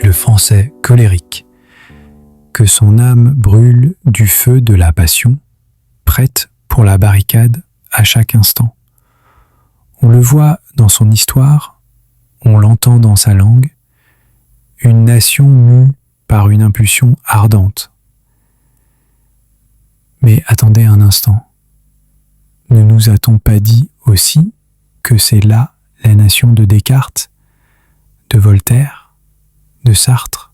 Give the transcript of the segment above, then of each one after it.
le Français colérique, que son âme brûle du feu de la passion, prête pour la barricade à chaque instant. On le voit dans son histoire, on l'entend dans sa langue, une nation mue par une impulsion ardente. Mais attendez un instant, ne nous a-t-on pas dit aussi que c'est là la nation de Descartes, de Voltaire, de Sartre,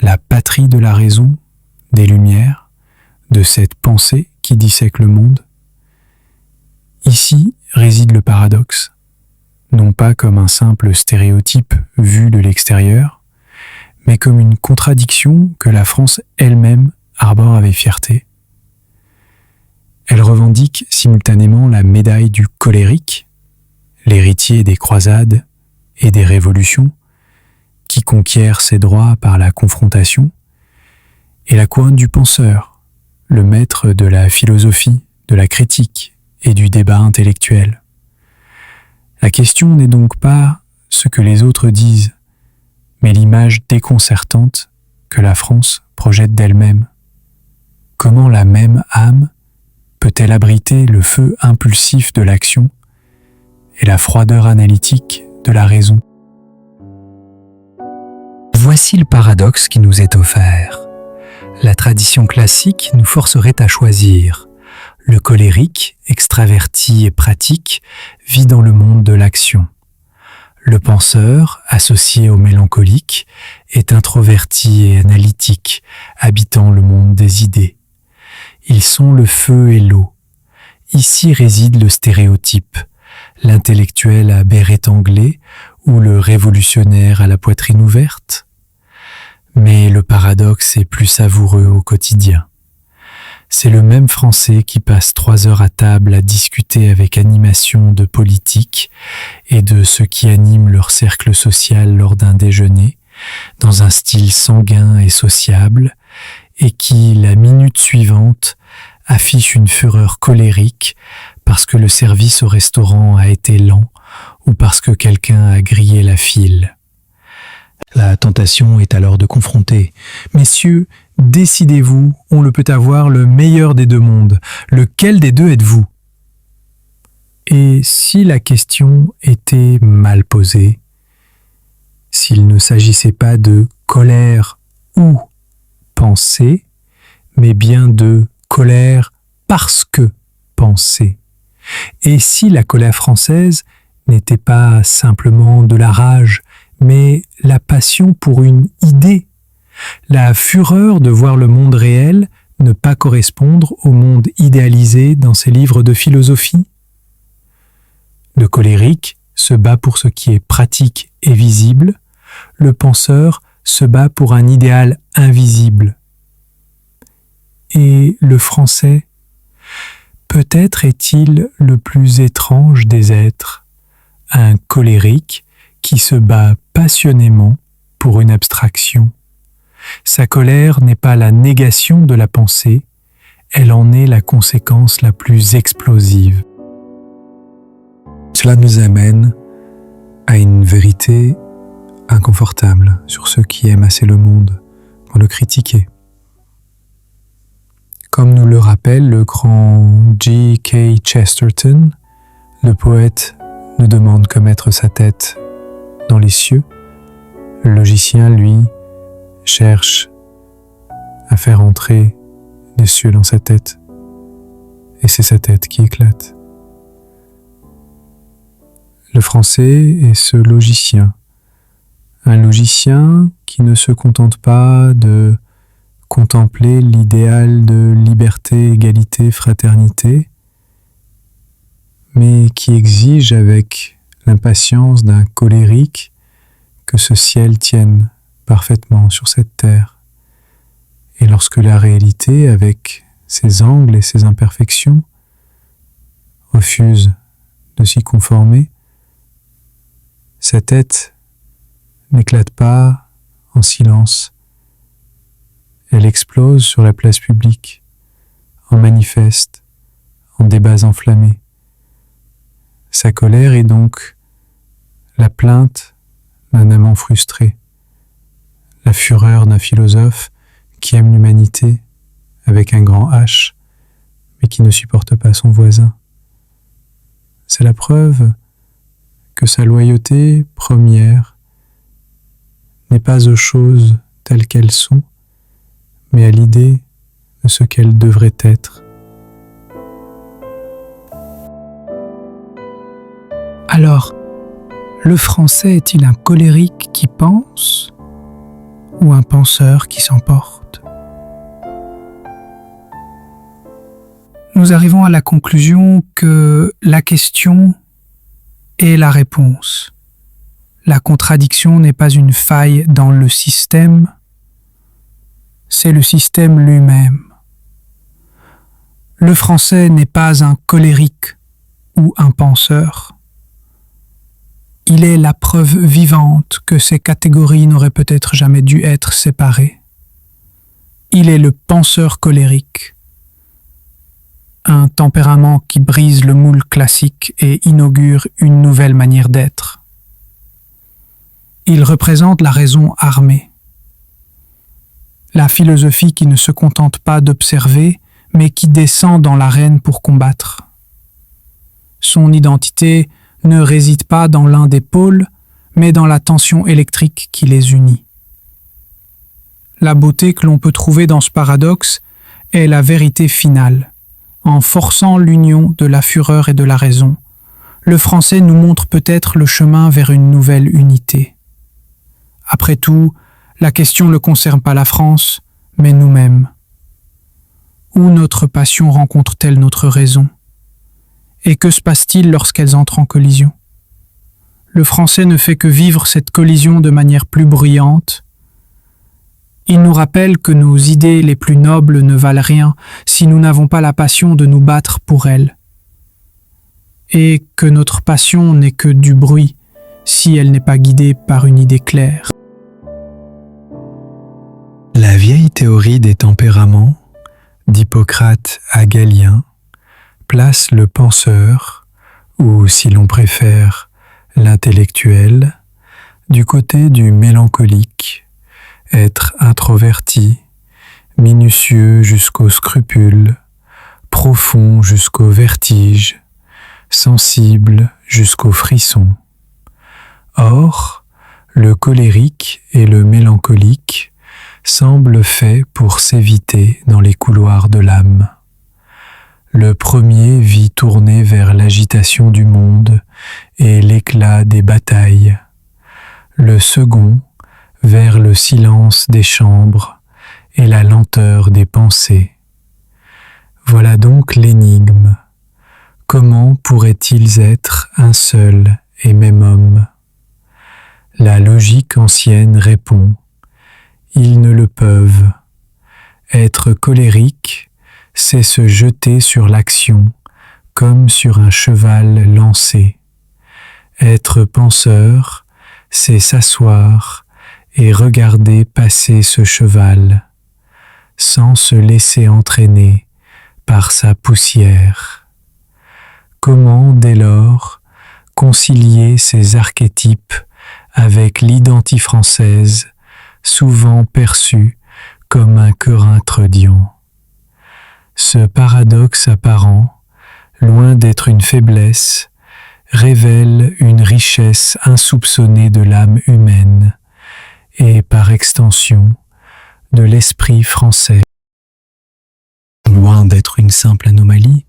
la patrie de la raison, des Lumières, de cette pensée qui dissèque le monde? Ici réside le paradoxe, non pas comme un simple stéréotype vu de l'extérieur, mais comme une contradiction que la France elle-même arbore avec fierté. Elle revendique simultanément la médaille du colérique, l'héritier des croisades et des révolutions, qui conquiert ses droits par la confrontation, et la couronne du penseur, le maître de la philosophie, de la critique et du débat intellectuel. La question n'est donc pas ce que les autres disent, mais l'image déconcertante que la France projette d'elle-même. Comment la même âme peut-elle abriter le feu impulsif de l'action et la froideur analytique de la raison? Voici le paradoxe qui nous est offert. La tradition classique nous forcerait à choisir. Le colérique, extraverti et pratique, vit dans le monde de l'action. Le penseur, associé au mélancolique, est introverti et analytique, habitant le monde des idées. Ils sont le feu et l'eau. Ici réside le stéréotype, l'intellectuel à béret anglais ou le révolutionnaire à la poitrine ouverte. Mais le paradoxe est plus savoureux au quotidien. C'est le même Français qui passe 3 heures à table à discuter avec animation de politique et de ce qui anime leur cercle social lors d'un déjeuner, dans un style sanguin et sociable, et qui, la minute suivante, affiche une fureur colérique parce que le service au restaurant a été lent ou parce que quelqu'un a grillé la file. La tentation est alors de confronter. Messieurs, décidez-vous, on le peut avoir le meilleur des deux mondes. Lequel des deux êtes-vous? Et si la question était mal posée, s'il ne s'agissait pas de colère ou pensée, mais bien de colère parce que pensée. Et si la colère française n'était pas simplement de la rage, mais la passion pour une idée, la fureur de voir le monde réel ne pas correspondre au monde idéalisé dans ses livres de philosophie? Le colérique se bat pour ce qui est pratique et visible, le penseur se bat pour un idéal invisible. Et le Français, peut-être est-il le plus étrange des êtres, un colérique qui se bat passionnément pour une abstraction. Sa colère n'est pas la négation de la pensée, elle en est la conséquence la plus explosive. Cela nous amène à une vérité inconfortable sur ceux qui aiment assez le monde pour le critiquer. Comme nous le rappelle le grand G.K. Chesterton, le poète ne demande que mettre sa tête dans les cieux. Le logicien, lui, cherche à faire entrer les cieux dans sa tête. Et c'est sa tête qui éclate. Le Français est ce logicien. Un logicien qui ne se contente pas de contempler l'idéal de liberté, égalité, fraternité, mais qui exige avec l'impatience d'un colérique que ce ciel tienne parfaitement sur cette terre. Et lorsque la réalité, avec ses angles et ses imperfections, refuse de s'y conformer, sa tête n'éclate pas en silence. Elle explose sur la place publique, en manifeste, en débats enflammés. Sa colère est donc la plainte d'un amant frustré, la fureur d'un philosophe qui aime l'humanité avec un grand H, mais qui ne supporte pas son voisin. C'est la preuve que sa loyauté première n'est pas aux choses telles qu'elles sont, mais à l'idée de ce qu'elles devraient être. Alors, le français est-il un colérique qui pense ou un penseur qui s'emporte ? Nous arrivons à la conclusion que la question est la réponse. La contradiction n'est pas une faille dans le système, c'est le système lui-même. Le français n'est pas un colérique ou un penseur. Il est la preuve vivante que ces catégories n'auraient peut-être jamais dû être séparées. Il est le penseur colérique, un tempérament qui brise le moule classique et inaugure une nouvelle manière d'être. Il représente la raison armée, la philosophie qui ne se contente pas d'observer, mais qui descend dans l'arène pour combattre. Son identité ne réside pas dans l'un des pôles, mais dans la tension électrique qui les unit. La beauté que l'on peut trouver dans ce paradoxe est la vérité finale. En forçant l'union de la fureur et de la raison, le français nous montre peut-être le chemin vers une nouvelle unité. Après tout, la question ne concerne pas la France, mais nous-mêmes. Où notre passion rencontre-t-elle notre raison ? Et que se passe-t-il lorsqu'elles entrent en collision ? Le français ne fait que vivre cette collision de manière plus bruyante. Il nous rappelle que nos idées les plus nobles ne valent rien si nous n'avons pas la passion de nous battre pour elles. Et que notre passion n'est que du bruit si elle n'est pas guidée par une idée claire. La vieille théorie des tempéraments, d'Hippocrate à Galien, place le penseur, ou si l'on préfère l'intellectuel, du côté du mélancolique, être introverti, minutieux jusqu'au scrupule, profond jusqu'au vertige, sensible jusqu'au frisson. Or, le colérique et le mélancolique semblent faits pour s'éviter dans les couloirs de l'âme. Le premier vit tourné vers l'agitation du monde et l'éclat des batailles. Le second vers le silence des chambres et la lenteur des pensées. Voilà donc l'énigme. Comment pourraient-ils être un seul et même homme ? La logique ancienne répond : ils ne le peuvent. Être colérique, c'est se jeter sur l'action comme sur un cheval lancé. Être penseur, c'est s'asseoir et regarder passer ce cheval, sans se laisser entraîner par sa poussière. Comment, dès lors, concilier ces archétypes avec l'identité française, souvent perçue comme un Corinthe dian ? Ce paradoxe apparent, loin d'être une faiblesse, révèle une richesse insoupçonnée de l'âme humaine et, par extension, de l'esprit français. Loin d'être une simple anomalie,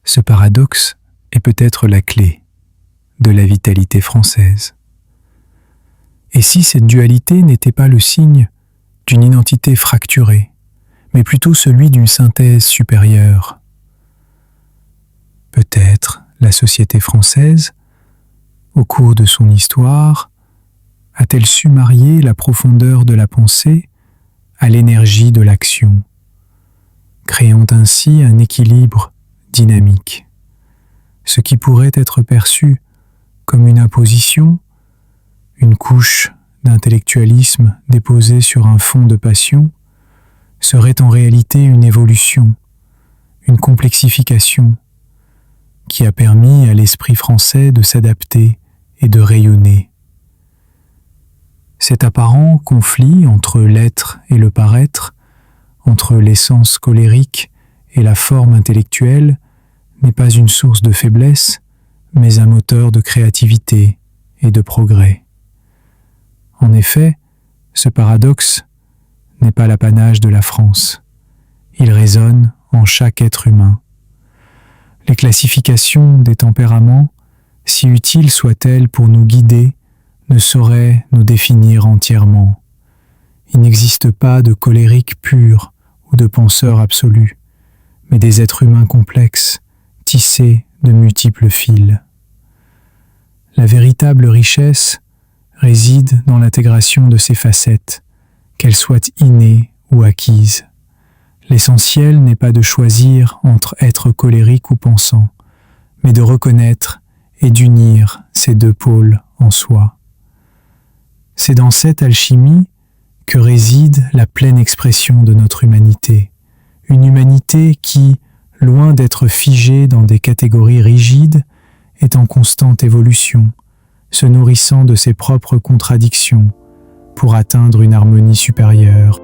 ce paradoxe est peut-être la clé de la vitalité française. Et si cette dualité n'était pas le signe d'une identité fracturée, mais plutôt celui d'une synthèse supérieure ? Peut-être la société française, au cours de son histoire, a-t-elle su marier la profondeur de la pensée à l'énergie de l'action, créant ainsi un équilibre dynamique. Ce qui pourrait être perçu comme une imposition, une couche d'intellectualisme déposée sur un fond de passion, serait en réalité une évolution, une complexification, qui a permis à l'esprit français de s'adapter et de rayonner. Cet apparent conflit entre l'être et le paraître, entre l'essence colérique et la forme intellectuelle, n'est pas une source de faiblesse, mais un moteur de créativité et de progrès. En effet, ce paradoxe n'est pas l'apanage de la France. Il résonne en chaque être humain. Les classifications des tempéraments, si utiles soient-elles pour nous guider, ne sauraient nous définir entièrement. Il n'existe pas de colérique pur ou de penseur absolu, mais des êtres humains complexes, tissés de multiples fils. La véritable richesse réside dans l'intégration de ces facettes, qu'elles soient innées ou acquises. L'essentiel n'est pas de choisir entre être colérique ou pensant, mais de reconnaître et d'unir ces deux pôles en soi. C'est dans cette alchimie que réside la pleine expression de notre humanité, une humanité qui, loin d'être figée dans des catégories rigides, est en constante évolution, se nourrissant de ses propres contradictions pour atteindre une harmonie supérieure.